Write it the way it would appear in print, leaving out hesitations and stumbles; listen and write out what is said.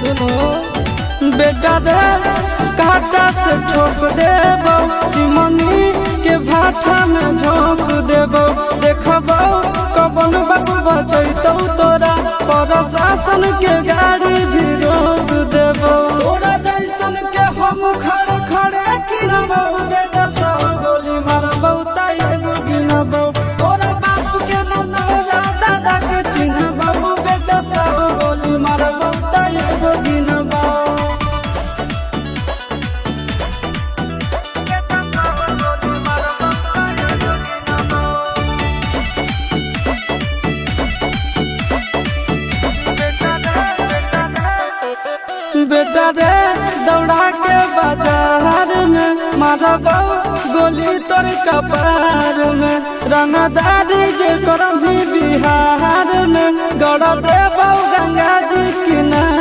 सुनो बेटा रे काटा से ठोक देबो चिमनी के भाटा में झोंक देबो देखबो कबन बाबू बचैतौ तोरा प्रशासन के गाड़ी भी रोक देबो तोरा जैसन के हम खड़े खड़े गिनबो बेटा सब गोली मारबो ताई एगो गिनबो तोरा बाप के न तोरा दादा के चिन्हबो बेटा सब गोली मारबो ताई एगो गिनबो बेटा रे दौड़ा के बाजार में मारबो गोली तोर कपार में रंगदारी जे करम बिहार में गड़ देबो गंगा जी किनारे।